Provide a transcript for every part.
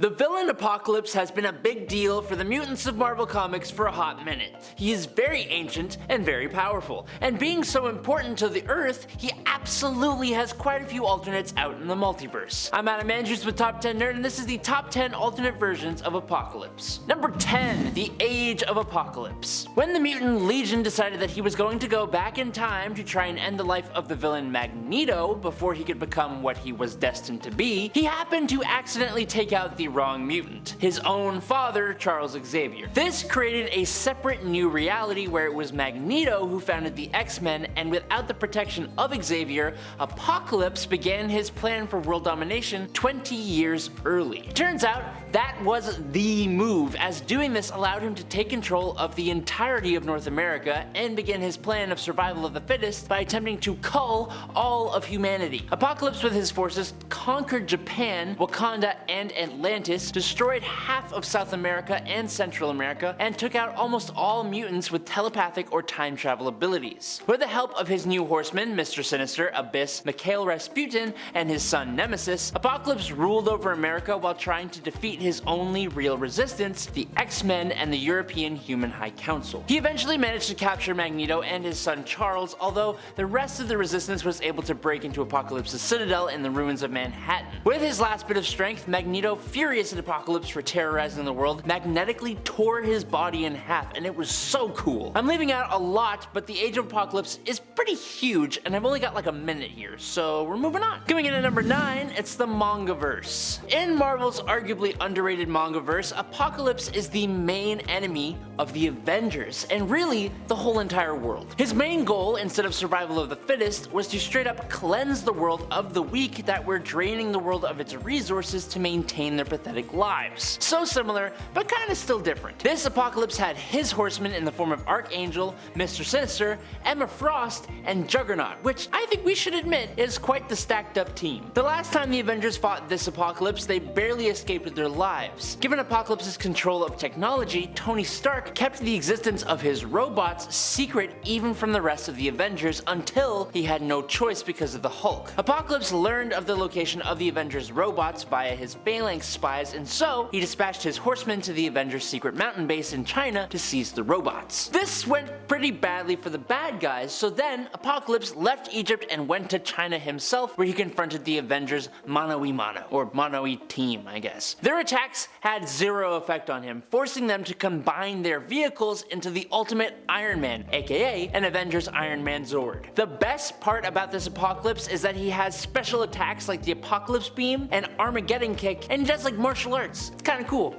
The villain Apocalypse has been a big deal for the mutants of Marvel Comics for a hot minute. He is very ancient and very powerful, and being so important to the Earth, he absolutely has quite a few alternates out in the multiverse. I'm Adam Andrews with Top 10 Nerd, and this is the top 10 alternate versions of Apocalypse. Number 10, the Age of Apocalypse. When the Mutant Legion decided that he was going to go back in time to try and end the life of the villain Magneto before he could become what he was destined to be, he happened to accidentally take out the wrong mutant, his own father, Charles Xavier. This created a separate new reality where it was Magneto who founded the X-Men, and without the protection of Xavier, Apocalypse began his plan for world domination 20 years early. Turns out, that was the move, as doing this allowed him to take control of the entirety of North America and begin his plan of survival of the fittest by attempting to cull all of humanity. Apocalypse with his forces conquered Japan, Wakanda, and Atlantis, destroyed half of South America and Central America, and took out almost all mutants with telepathic or time travel abilities. With the help of his new horsemen, Mr. Sinister, Abyss, Mikhail Rasputin, and his son Nemesis, Apocalypse ruled over America while trying to defeat his only real resistance, the X-Men and the European Human High Council. He eventually managed to capture Magneto and his son Charles, although the rest of the resistance was able to break into Apocalypse's citadel in the ruins of Manhattan. With his last bit of strength, Magneto, furious at Apocalypse for terrorizing the world, magnetically tore his body in half, and it was so cool. I'm leaving out a lot, but the Age of Apocalypse is pretty huge, and I've only got like a minute here, so we're moving on. Coming in at number 9, it's the Manga Verse. In Marvel's arguably underrated Manga Verse, Apocalypse is the main enemy of the Avengers, and really, the whole entire world. His main goal, instead of survival of the fittest, was to straight up cleanse the world of the weak that were draining the world of its resources to maintain their pathetic lives. So similar, but kinda still different. This Apocalypse had his horsemen in the form of Archangel, Mr. Sinister, Emma Frost, and Juggernaut, which I think we should admit is quite the stacked up team. The last time the Avengers fought this Apocalypse, they barely escaped with their lives. Given Apocalypse's control of technology, Tony Stark kept the existence of his robots secret even from the rest of the Avengers until he had no choice because of the Hulk. Apocalypse learned of the location of the Avengers robots via his Phalanx spies, and so he dispatched his horsemen to the Avengers' secret mountain base in China to seize the robots. This went pretty badly for the bad guys, so then Apocalypse left Egypt and went to China himself, where he confronted the Avengers mano a mano, or mano-y team, I guess. Their attacks had zero effect on him, forcing them to combine their vehicles into the ultimate Iron Man, aka an Avengers Iron Man Zord. The best part about this Apocalypse is that he has special attacks like the Apocalypse Beam and Armageddon Kick, and he does like martial arts. It's kinda cool,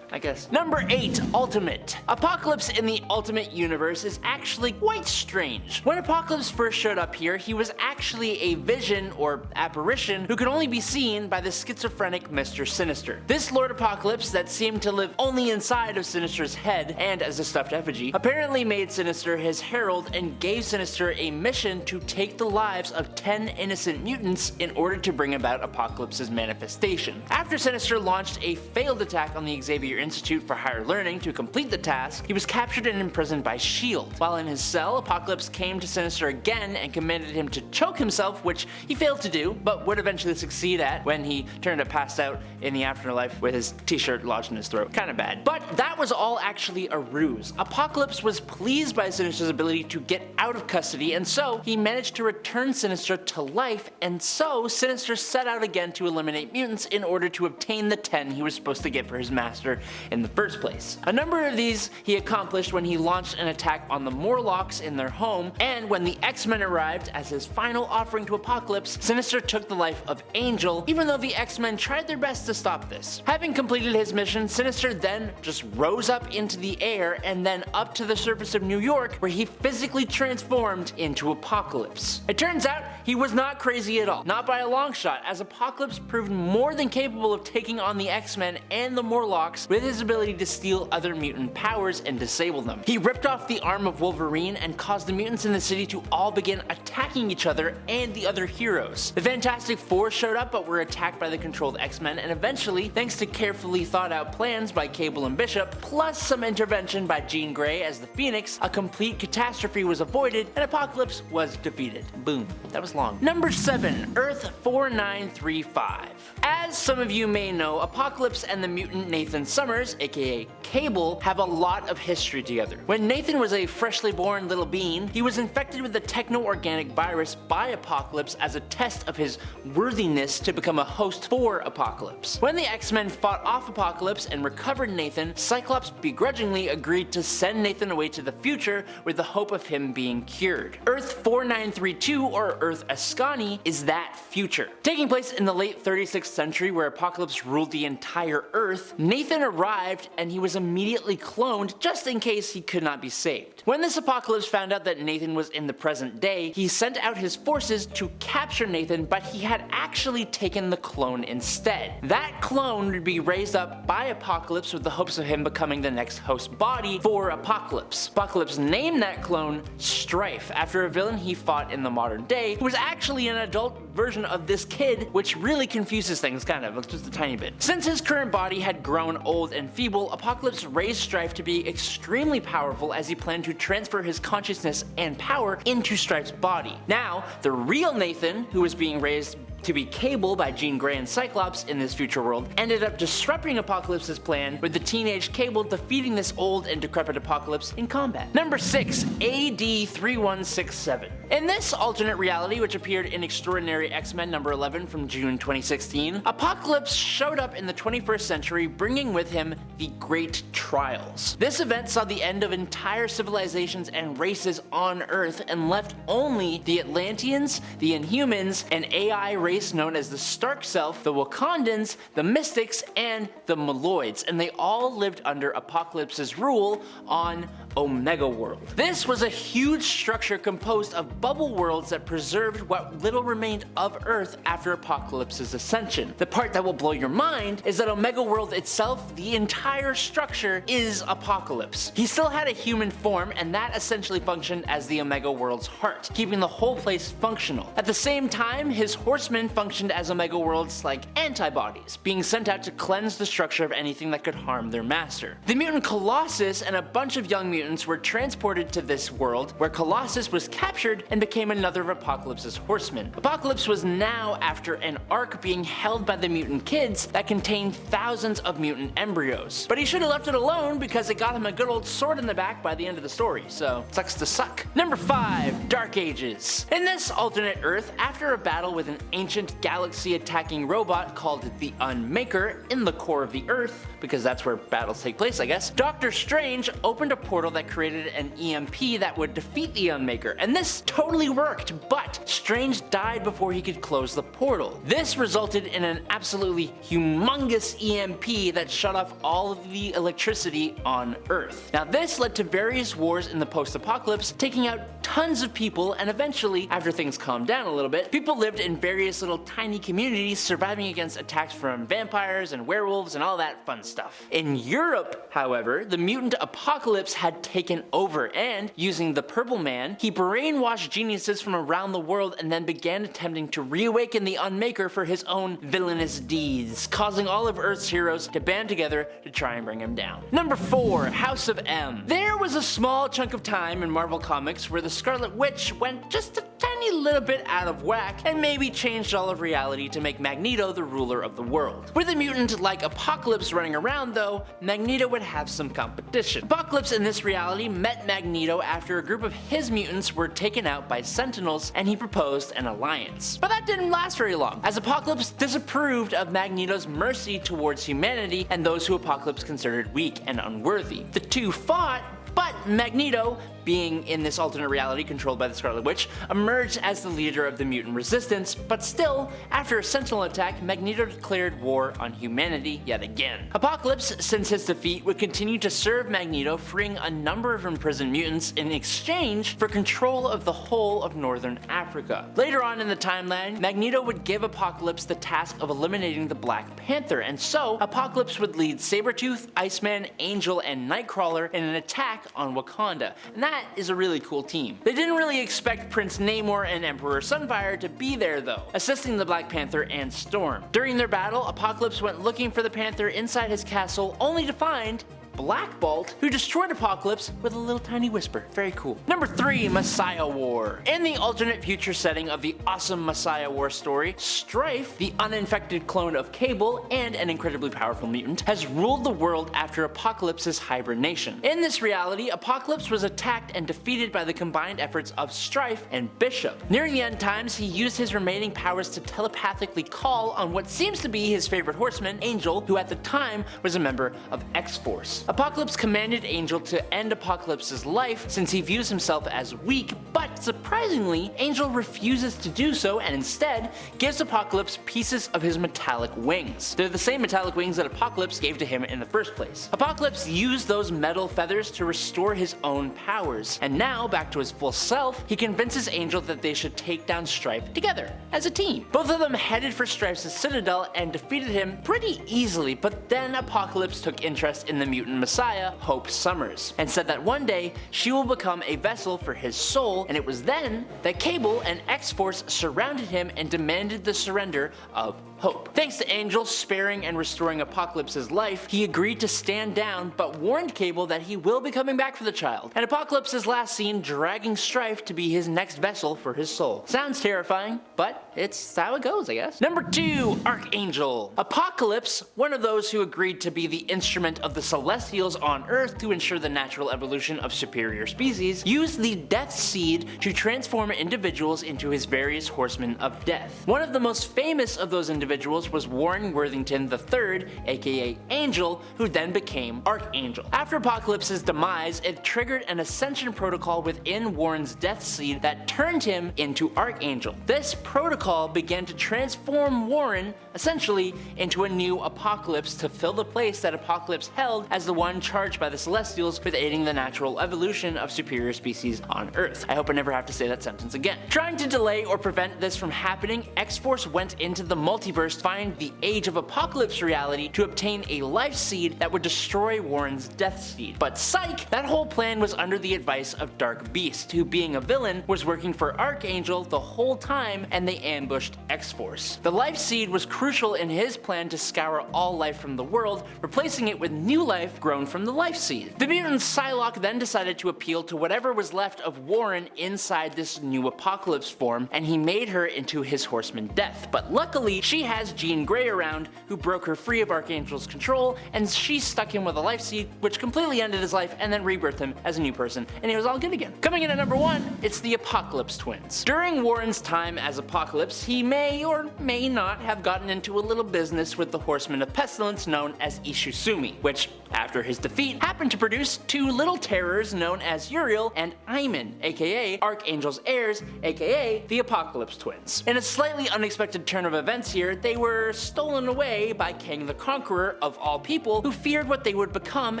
I guess. Number 8, Ultimate. Apocalypse in the Ultimate Universe is actually quite strange. When Apocalypse first showed up here, he was actually a vision or apparition who could only be seen by the schizophrenic Mr. Sinister. This Lord Apocalypse that seemed to live only inside of Sinister's head and as a stuffed effigy apparently made Sinister his herald and gave Sinister a mission to take the lives of 10 innocent mutants in order to bring about Apocalypse's manifestation. After Sinister launched a failed attack on the Xavier Institute for Higher Learning to complete the task, he was captured and imprisoned by S.H.I.E.L.D. While in his cell, Apocalypse came to Sinister again and commanded him to choke himself, which he failed to do, but would eventually succeed at when he turned up passed out in the afterlife with his t-shirt lodged in his throat. Kinda bad. But that was all actually a ruse. Apocalypse was pleased by Sinister's ability to get out of custody, and so he managed to return Sinister to life, and so Sinister set out again to eliminate mutants in order to obtain the 10 he was supposed to get for his master in the first place. A number of these he accomplished when he launched an attack on the Morlocks in their home, and when the X-Men arrived as his final offering to Apocalypse, Sinister took the life of Angel, even though the X-Men tried their best to stop this. Having completed his mission, Sinister then just rose up into the air and then up to the surface of New York, where he physically transformed into Apocalypse. It turns out he was not crazy at all, not by a long shot, as Apocalypse proved more than capable of taking on the X-Men and the Morlocks with with his ability to steal other mutant powers and disable them. He ripped off the arm of Wolverine and caused the mutants in the city to all begin attacking each other and the other heroes. The Fantastic Four showed up but were attacked by the controlled X-Men, and eventually, thanks to carefully thought out plans by Cable and Bishop, plus some intervention by Jean Grey as the Phoenix, a complete catastrophe was avoided and Apocalypse was defeated. Boom. That was long. Number 7. Earth 4935. As some of you may know, Apocalypse and the mutant Nathan Summers, aka Cable, have a lot of history together. When Nathan was a freshly born little bean, he was infected with the techno-organic virus by Apocalypse as a test of his worthiness to become a host for Apocalypse. When the X-Men fought off Apocalypse and recovered Nathan, Cyclops begrudgingly agreed to send Nathan away to the future with the hope of him being cured. Earth 4932, or Earth Ascani, is that future. Taking place in the late 36th century where Apocalypse ruled the entire Earth, Nathan arrived and he was immediately cloned just in case he could not be saved. When this Apocalypse found out that Nathan was in the present day, he sent out his forces to capture Nathan, but he had actually taken the clone instead. That clone would be raised up by Apocalypse with the hopes of him becoming the next host body for Apocalypse. Apocalypse named that clone Strife, after a villain he fought in the modern day, who was actually an adult version of this kid, which really confuses things kind of, just a tiny bit. Since his current body had grown old and feeble, Apocalypse raised Strife to be extremely powerful as he planned to transfer his consciousness and power into Strife's body. Now, the real Nathan, who was being raised to be Cable by Jean Grey and Cyclops in this future world, ended up disrupting Apocalypse's plan, with the teenage Cable defeating this old and decrepit Apocalypse in combat. Number 6. AD 3167. In this alternate reality, which appeared in Extraordinary X-Men number 11 from June 2016, Apocalypse showed up in the 21st century, bringing with him the Great Trials. This event saw the end of entire civilizations and races on Earth and left only the Atlanteans, the Inhumans, an AI race known as the Stark Self, the Wakandans, the Mystics, and the Maloids, and they all lived under Apocalypse's rule on Omega World. This was a huge structure composed of bubble worlds that preserved what little remained of Earth after Apocalypse's ascension. The part that will blow your mind is that Omega World itself, the entire structure, is Apocalypse. He still had a human form, and that essentially functioned as the Omega World's heart, keeping the whole place functional. At the same time, his horsemen functioned as Omega World's antibodies, being sent out to cleanse the structure of anything that could harm their master. The mutant Colossus and a bunch of young mutants were transported to this world, where Colossus was captured and became another of Apocalypse's horsemen. Apocalypse was now after an ark being held by the mutant kids that contained thousands of mutant embryos. But he should have left it alone because it got him a good old sword in the back by the end of the story, so sucks to suck. Number 5. Dark Ages. In this alternate Earth, after a battle with an ancient galaxy-attacking robot called the Unmaker in the core of the Earth, because that's where battles take place, I guess, Doctor Strange opened a portal that created an EMP that would defeat the Unmaker, and this totally worked, but Strange died before he could close the portal. This resulted in an absolutely humongous EMP that shut off all of the electricity on Earth. Now this led to various wars in the post-apocalypse, taking out tons of people, and eventually, after things calmed down a little bit, people lived in various little tiny communities, surviving against attacks from vampires and werewolves and all that fun stuff. In Europe, however, the mutant apocalypse had taken over, and using the Purple Man, he brainwashed geniuses from around the world and then began attempting to reawaken the Unmaker for his own villainous deeds, causing all of Earth's heroes to band together to try and bring him down. Number 4. House of M. There was a small chunk of time in Marvel Comics where the Scarlet Witch went just a tiny little bit out of whack and maybe changed all of reality to make Magneto the ruler of the world. With a mutant like Apocalypse running around though, Magneto would have some competition. Apocalypse in this reality met Magneto after a group of his mutants were taken out by Sentinels, and he proposed an alliance. But that didn't last very long, as Apocalypse disapproved of Magneto's mercy towards humanity and those who Apocalypse considered weak and unworthy. The two fought, but Magneto, being in this alternate reality controlled by the Scarlet Witch, emerged as the leader of the mutant resistance, but still, after a Sentinel attack, Magneto declared war on humanity yet again. Apocalypse, since his defeat, would continue to serve Magneto, freeing a number of imprisoned mutants in exchange for control of the whole of Northern Africa. Later on in the timeline, Magneto would give Apocalypse the task of eliminating the Black Panther, and so Apocalypse would lead Sabretooth, Iceman, Angel, and Nightcrawler in an attack on Wakanda, and that is a really cool team. They didn't really expect Prince Namor and Emperor Sunfire to be there though, assisting the Black Panther and Storm. During their battle, Apocalypse went looking for the Panther inside his castle, only to find Black Bolt, who destroyed Apocalypse with a little tiny whisper. Very cool. Number 3, Messiah War. In the alternate future setting of the awesome Messiah War story, Strife, the uninfected clone of Cable and an incredibly powerful mutant, has ruled the world after Apocalypse's hibernation. In this reality, Apocalypse was attacked and defeated by the combined efforts of Strife and Bishop. Nearing the end times, he used his remaining powers to telepathically call on what seems to be his favorite horseman, Angel, who at the time was a member of X-Force. Apocalypse commanded Angel to end Apocalypse's life since he views himself as weak, but surprisingly, Angel refuses to do so and instead gives Apocalypse pieces of his metallic wings. They're the same metallic wings that Apocalypse gave to him in the first place. Apocalypse used those metal feathers to restore his own powers, and now, back to his full self, he convinces Angel that they should take down Strife together, as a team. Both of them headed for Strife's citadel and defeated him pretty easily, but then Apocalypse took interest in the mutant Messiah, Hope Summers, and said that one day she will become a vessel for his soul, and it was then that Cable and X-Force surrounded him and demanded the surrender of Hope. Thanks to Angel sparing and restoring Apocalypse's life, he agreed to stand down, but warned Cable that he will be coming back for the child, and Apocalypse is last seen dragging Strife to be his next vessel for his soul. Sounds terrifying, but it's how it goes, I guess. Number 2, Archangel. Apocalypse, one of those who agreed to be the instrument of the Celestials on Earth to ensure the natural evolution of superior species, used the Death Seed to transform individuals into his various horsemen of death. One of the most famous of those individuals was Warren Worthington III, aka Angel, who then became Archangel. After Apocalypse's demise, it triggered an ascension protocol within Warren's Death Seed that turned him into Archangel. This protocol began to transform Warren, essentially, into a new Apocalypse to fill the place that Apocalypse held as the one charged by the Celestials with aiding the natural evolution of superior species on Earth. I hope I never have to say that sentence again. Trying to delay or prevent this from happening, X-Force went into the multiverse to find the Age of Apocalypse reality to obtain a life seed that would destroy Warren's Death Seed. But psych! That whole plan was under the advice of Dark Beast, who being a villain was working for Archangel the whole time, and they ambushed X-Force. The life seed was crucial in his plan to scour all life from the world, replacing it with new life grown from the life seed. The mutant Psylocke then decided to appeal to whatever was left of Warren inside this new Apocalypse form, and he made her into his Horseman Death. But luckily, she has Jean Grey around, who broke her free of Archangel's control, and she stuck him with a life seed, which completely ended his life and then rebirthed him as a new person, and he was all good again. Coming in at number 1, it's the Apocalypse Twins. During Warren's time as Apocalypse, he may or may not have gotten into a little business with the Horseman of Pestilence known as Ishusumi, which, after his defeat, happened to produce 2 little terrors known as Uriel and Iman, aka Archangel's heirs, aka the Apocalypse Twins. In a slightly unexpected turn of events here, they were stolen away by Kang the Conqueror of all people, who feared what they would become,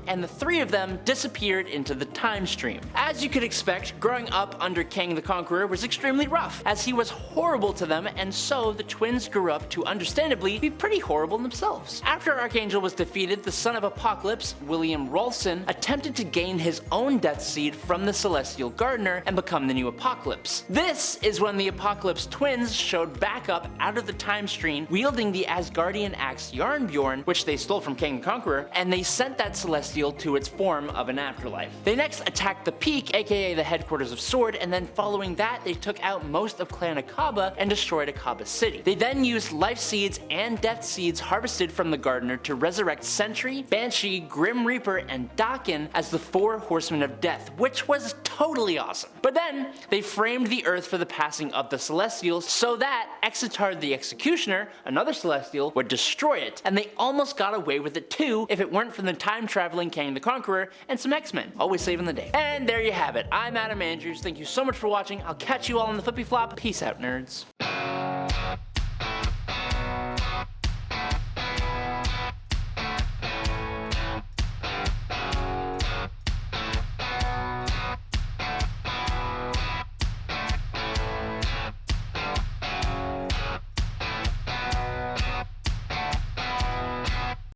and the 3 of them disappeared into the time stream. As you could expect, growing up under Kang the Conqueror was extremely rough, as he was horrible to them, and so the twins grew up to understandably be pretty horrible themselves. After Archangel was defeated, the son of Apocalypse, William Rawlson, attempted to gain his own Death Seed from the Celestial Gardener and become the new Apocalypse. This is when the Apocalypse Twins showed back up out of the time stream, wielding the Asgardian axe Yarnbjorn, which they stole from Kang the Conqueror, and they sent that Celestial to its form of an afterlife. They next attacked the Peak, aka the headquarters of Sword, and then following that, they took out most of Clan Akaba and destroyed Akaba City. They then used life seeds and death seeds harvested from the Gardener to resurrect Sentry, Banshee, Grim Reaper, and Dakin as the 4 Horsemen of Death, which was totally awesome. But then, they framed the Earth for the passing of the Celestials so that Exitar the Executioner, there, another Celestial would destroy it, and they almost got away with it too if it weren't for the time-traveling Kang the Conqueror and some X-Men, always saving the day. And there you have it. I'm Adam Andrews. Thank you so much for watching. I'll catch you all on the flippy flop. Peace out, nerds.